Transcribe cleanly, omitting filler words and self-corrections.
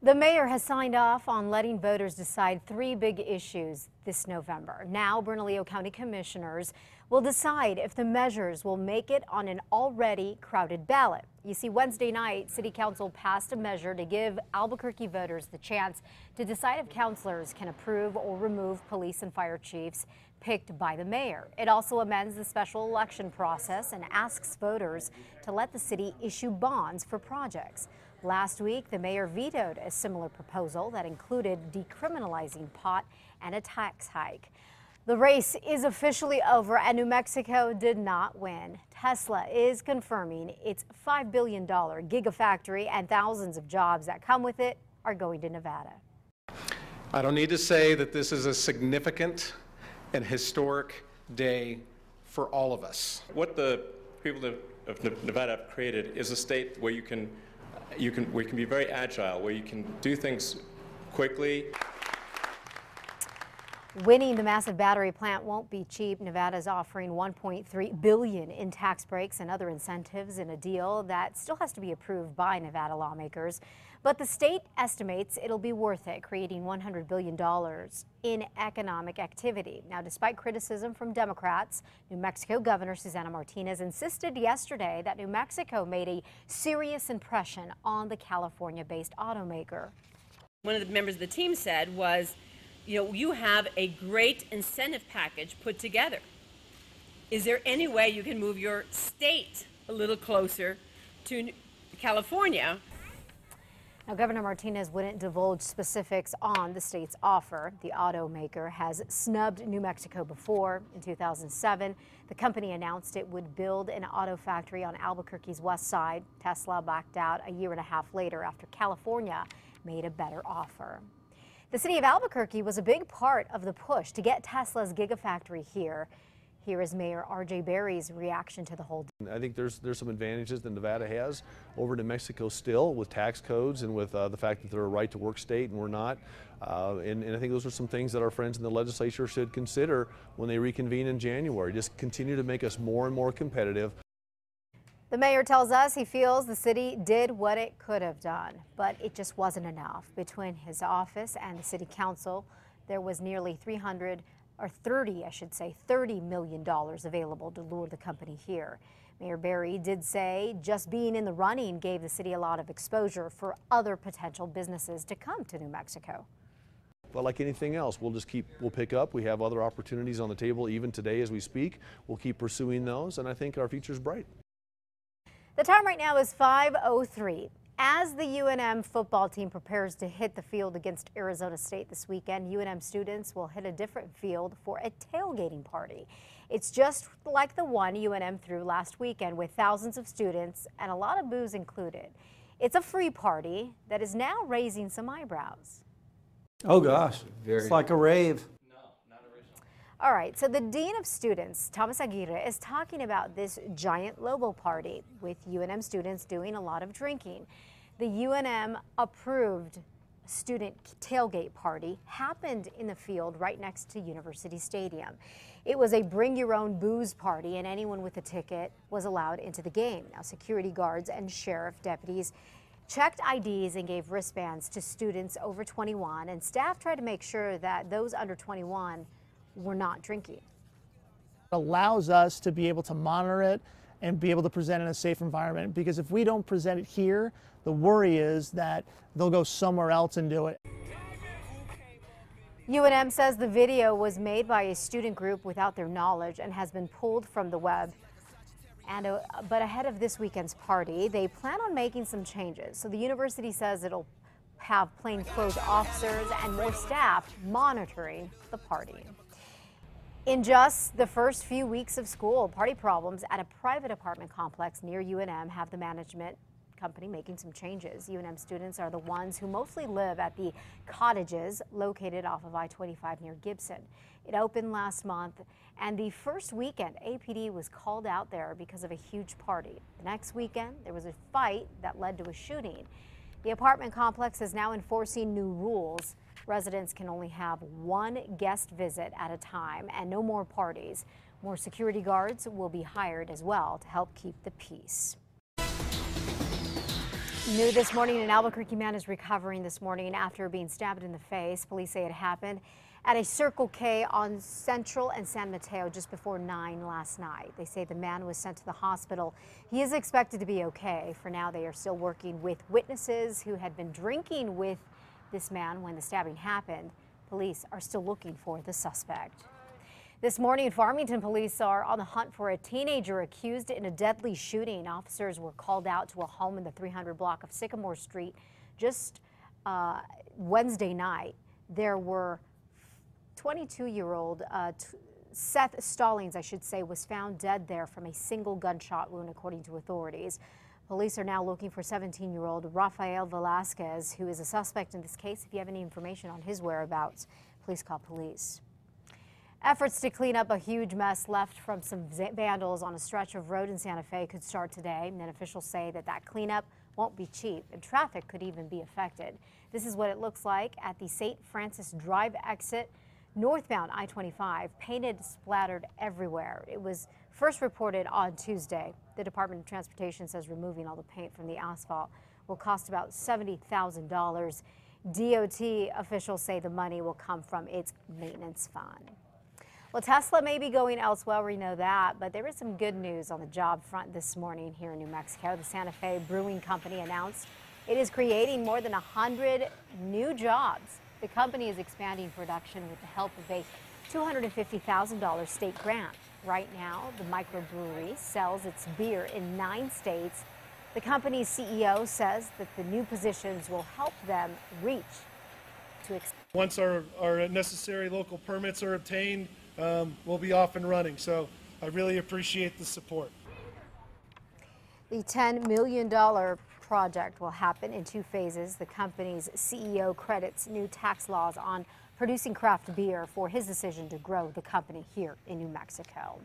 The mayor has signed off on letting voters decide three big issues this November. Now, Bernalillo County commissioners will decide if the measures will make it on an already crowded ballot. You see, Wednesday night, City Council passed a measure to give Albuquerque voters the chance to decide if councilors can approve or remove police and fire chiefs picked by the mayor. It also amends the special election process and asks voters to let the city issue bonds for projects. Last week, the mayor vetoed a similar proposal that included decriminalizing pot and a tax hike. The race is officially over and New Mexico did not win. Tesla is confirming its $5 billion gigafactory and thousands of jobs that come with it are going to Nevada. I don't need to say that this is a significant and historic day for all of us. What the people of Nevada have created is a state where you can be very agile, where you can do things quickly. Winning the massive battery plant won't be cheap. Nevada is offering $1.3 billion in tax breaks and other incentives in a deal that still has to be approved by Nevada lawmakers. But the state estimates it'll be worth it, creating $100 billion in economic activity. Now, despite criticism from Democrats, New Mexico Governor Susana Martinez insisted yesterday that New Mexico made a serious impression on the California-based automaker. One of the members of the team said was, you have a great incentive package put together. Is there any way you can move your state a little closer to California? Now, Governor Martinez wouldn't divulge specifics on the state's offer. The automaker has snubbed New Mexico before. In 2007, the company announced it would build an auto factory on Albuquerque's west side. Tesla backed out a year and a half later after California made a better offer. The city of Albuquerque was a big part of the push to get Tesla's gigafactory here. Here is Mayor R.J. Berry's reaction to the whole deal. I think there's some advantages that Nevada has over New Mexico still, with tax codes and with the fact that they're a right-to-work state and we're not. And I think those are some things that our friends in the legislature should consider when they reconvene in January. Just continue to make us more and more competitive. The mayor tells us he feels the city did what it could have done, but it just wasn't enough. Between his office and the city council, there was nearly $30 million available to lure the company here. Mayor Berry did say just being in the running gave the city a lot of exposure for other potential businesses to come to New Mexico. But like anything else, we'll pick up. We have other opportunities on the table even today as we speak. We'll keep pursuing those, and I think our future's bright. The time right now is 5:03. As the UNM football team prepares to hit the field against Arizona State this weekend, UNM students will hit a different field for a tailgating party. It's just like the one UNM threw last weekend with thousands of students and a lot of booze included. It's a free party that is now raising some eyebrows. Oh gosh, it's like a rave. All right, so the Dean of Students, Thomas Aguirre, is talking about this giant Lobo party with UNM students doing a lot of drinking. The UNM approved student tailgate party happened in the field right next to University Stadium. It was a bring your own booze party and anyone with a ticket was allowed into the game. Now, security guards and sheriff deputies checked IDs and gave wristbands to students over 21, and staff tried to make sure that those under 21 were not drinking. It allows us to be able to monitor it and be able to present in a safe environment, because if we don't present it here, the worry is that they'll go somewhere else and do it. UNM says the video was made by a student group without their knowledge and has been pulled from the web. But ahead of this weekend's party, they plan on making some changes. So the university says it'll have plainclothes officers and more staff monitoring the party. In just the first few weeks of school, party problems at a private apartment complex near UNM have the management company making some changes. UNM students are the ones who mostly live at the cottages located off of I-25 near Gibson. It opened last month, and the first weekend, APD was called out there because of a huge party. The next weekend, there was a fight that led to a shooting. The apartment complex is now enforcing new rules. Residents can only have one guest visit at a time and no more parties. More security guards will be hired as well to help keep the peace. New this morning, an Albuquerque man is recovering this morning after being stabbed in the face. Police say it happened at a Circle K on Central and San Mateo just before 9 last night. They say the man was sent to the hospital. He is expected to be okay. For now, they are still working with witnesses who had been drinking with this man when the stabbing happened. Police are still looking for the suspect. This morning, Farmington police are on the hunt for a teenager accused in a deadly shooting. Officers were called out to a home in the 300 block of Sycamore Street just Wednesday night. There were 22-year-old Seth Stallings, was found dead there from a single gunshot wound, according to authorities. Police are now looking for 17-year-old Rafael Velasquez, who is a suspect in this case. If you have any information on his whereabouts, please call police. Efforts to clean up a huge mess left from some vandals on a stretch of road in Santa Fe could start today. And then officials say that cleanup won't be cheap and traffic could even be affected. This is what it looks like at the St. Francis Drive exit, northbound I-25, painted splattered everywhere. It was first reported on Tuesday. The Department of Transportation says removing all the paint from the asphalt will cost about $70,000. DOT officials say the money will come from its maintenance fund. Well, Tesla may be going elsewhere, we know that, but there is some good news on the job front this morning here in New Mexico. The Santa Fe Brewing Company announced it is creating more than 100 new jobs. The company is expanding production with the help of a $250,000 state grant. Right now, the microbrewery sells its beer in 9 states. The company's CEO says that the new positions will help them reach to expand. Once our necessary local permits are obtained, we'll be off and running. So I really appreciate the support. The $10 million project will happen in 2 phases. The company's CEO credits new tax laws on producing craft beer for his decision to grow the company here in New Mexico.